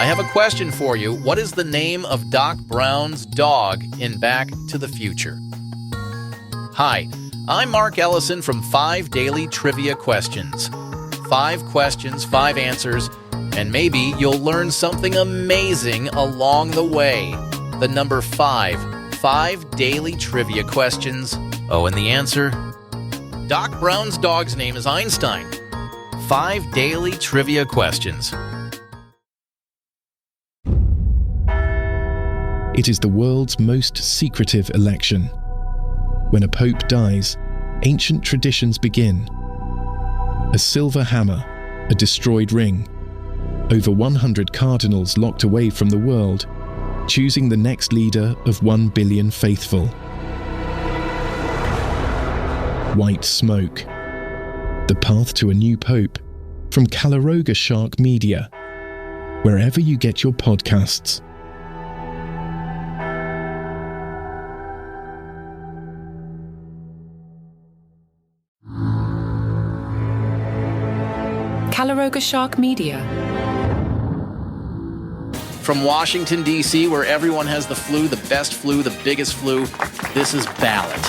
I have a question for you. What is the name of Doc Brown's dog in Back to the Future? Hi, I'm Mark Ellison from 5 Daily Trivia Questions. 5 questions, 5 answers, and maybe you'll learn something amazing along the way. The number 5. 5 Daily Trivia Questions. Oh, and the answer? Doc Brown's dog's name is Einstein. 5 Daily Trivia Questions. It is the world's most secretive election. When a pope dies, ancient traditions begin. A silver hammer, a destroyed ring, over 100 cardinals locked away from the world, choosing the next leader of 1 billion faithful. White smoke. The path to a new pope, from Calaroga Shark Media, wherever you get your podcasts. Calaroga Shark Media. From Washington, D.C., where everyone has the flu, the best flu, the biggest flu, this is Ballot.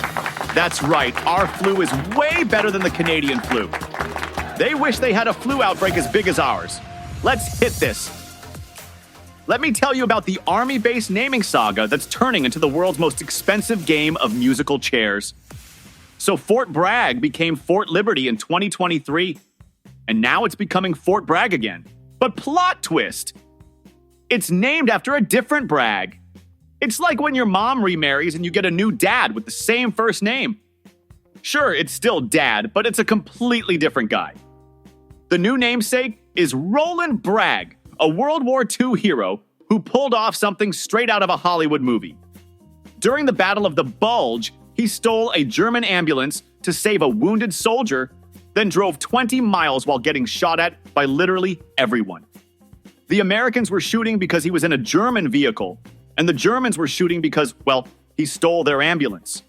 That's right, our flu is way better than the Canadian flu. They wish they had a flu outbreak as big as ours. Let's hit this. Let me tell you about the Army-based naming saga that's turning into the world's most expensive game of musical chairs. So Fort Bragg became Fort Liberty in 2023, and now it's becoming Fort Bragg again. But plot twist! It's named after a different Bragg. It's like when your mom remarries and you get a new dad with the same first name. Sure, it's still Dad, but it's a completely different guy. The new namesake is Roland Bragg, a World War II hero who pulled off something straight out of a Hollywood movie. During the Battle of the Bulge, he stole a German ambulance to save a wounded soldier, then drove 20 miles while getting shot at by literally everyone. The Americans were shooting because he was in a German vehicle, and the Germans were shooting because, well, he stole their ambulance.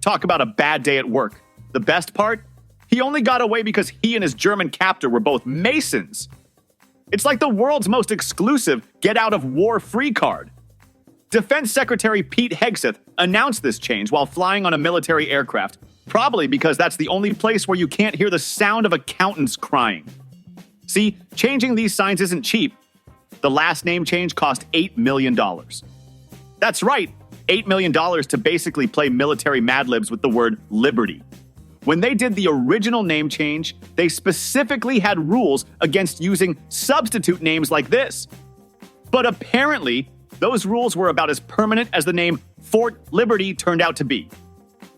Talk about a bad day at work. The best part? He only got away because he and his German captor were both Masons. It's like the world's most exclusive get-out-of-war-free card. Defense Secretary Pete Hegseth announced this change while flying on a military aircraft, probably because that's the only place where you can't hear the sound of accountants crying. See, changing these signs isn't cheap. The last name change cost $8 million. That's right, $8 million to basically play military Mad Libs with the word liberty. When they did the original name change, they specifically had rules against using substitute names like this. But apparently, those rules were about as permanent as the name Fort Liberty turned out to be.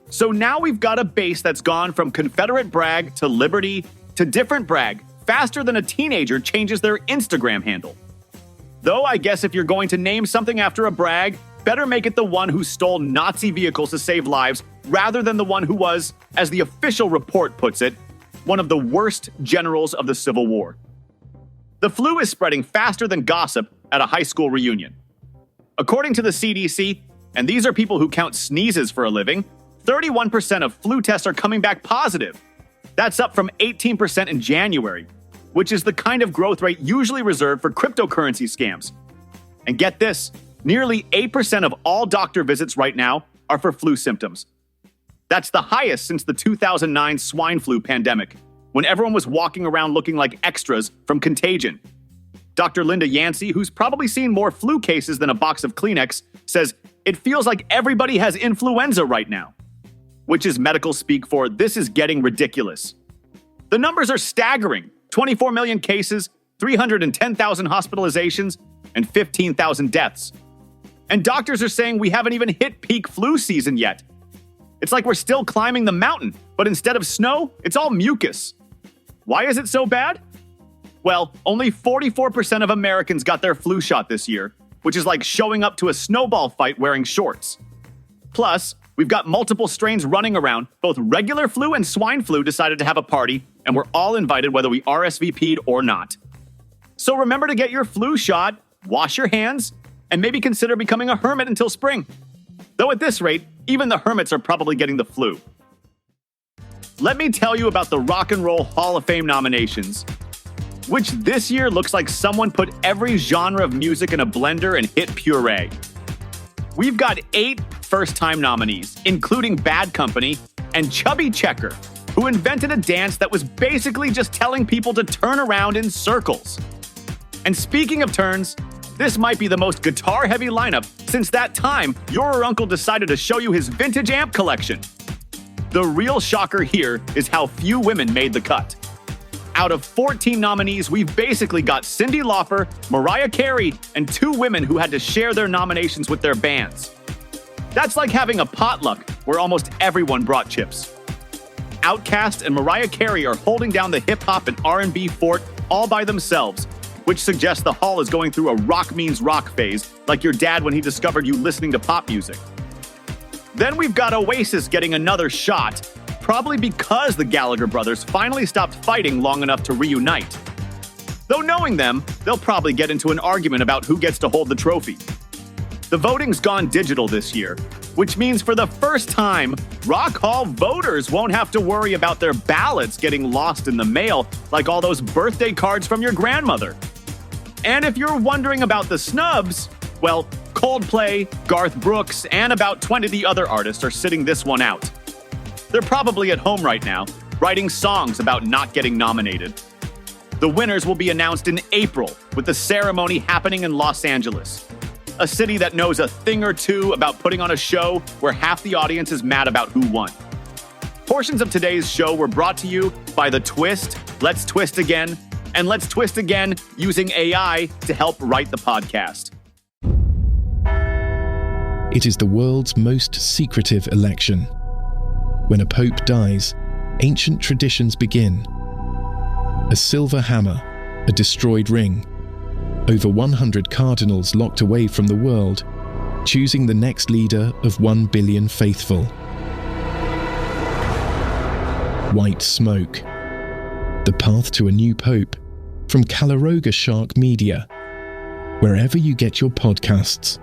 So now we've got a base that's gone from Confederate Bragg to Liberty to different Bragg faster than a teenager changes their Instagram handle. Though I guess if you're going to name something after a Bragg, better make it the one who stole Nazi vehicles to save lives rather than the one who was, as the official report puts it, one of the worst generals of the Civil War. The flu is spreading faster than gossip at a high school reunion. According to the CDC, and these are people who count sneezes for a living, 31% of flu tests are coming back positive. That's up from 18% in January, which is the kind of growth rate usually reserved for cryptocurrency scams. And get this, nearly 8% of all doctor visits right now are for flu symptoms. That's the highest since the 2009 swine flu pandemic, when everyone was walking around looking like extras from Contagion. Dr. Linda Yancey, who's probably seen more flu cases than a box of Kleenex, says it feels like everybody has influenza right now, which is medical speak for this is getting ridiculous. The numbers are staggering. 24 million cases, 310,000 hospitalizations, and 15,000 deaths. And doctors are saying we haven't even hit peak flu season yet. It's like we're still climbing the mountain, but instead of snow, it's all mucus. Why is it so bad? Well, only 44% of Americans got their flu shot this year, which is like showing up to a snowball fight wearing shorts. Plus, we've got multiple strains running around. Both regular flu and swine flu decided to have a party, and we're all invited whether we RSVP'd or not. So remember to get your flu shot, wash your hands, and maybe consider becoming a hermit until spring. Though at this rate, even the hermits are probably getting the flu. Let me tell you about the Rock and Roll Hall of Fame nominations. which this year looks like someone put every genre of music in a blender and hit puree. We've got 8 first-time nominees, including Bad Company and Chubby Checker, who invented a dance that was basically just telling people to turn around in circles. And speaking of turns, this might be the most guitar-heavy lineup since that time your uncle decided to show you his vintage amp collection. The real shocker here is how few women made the cut. Out of 14 nominees, we've basically got Cyndi Lauper, Mariah Carey, and 2 women who had to share their nominations with their bands. That's like having a potluck where almost everyone brought chips. Outkast and Mariah Carey are holding down the hip-hop and R&B fort all by themselves, which suggests the hall is going through a rock means rock phase, like your dad when he discovered you listening to pop music. Then we've got Oasis getting another shot, probably because the Gallagher brothers finally stopped fighting long enough to reunite. Though knowing them, they'll probably get into an argument about who gets to hold the trophy. The voting's gone digital this year, which means for the first time, Rock Hall voters won't have to worry about their ballots getting lost in the mail like all those birthday cards from your grandmother. And if you're wondering about the snubs, well, Coldplay, Garth Brooks, and about 20 other artists are sitting this one out. They're probably at home right now, writing songs about not getting nominated. The winners will be announced in April, with the ceremony happening in Los Angeles, a city that knows a thing or two about putting on a show where half the audience is mad about who won. Portions of today's show were brought to you by The Twist, Let's Twist Again, and Let's Twist Again using AI to help write the podcast. It is the world's most secretive election. When a pope dies, ancient traditions begin. A silver hammer, a destroyed ring, over 100 cardinals locked away from the world, choosing the next leader of 1 billion faithful. White Smoke. The Path to a New Pope, from Caloroga Shark Media, wherever you get your podcasts.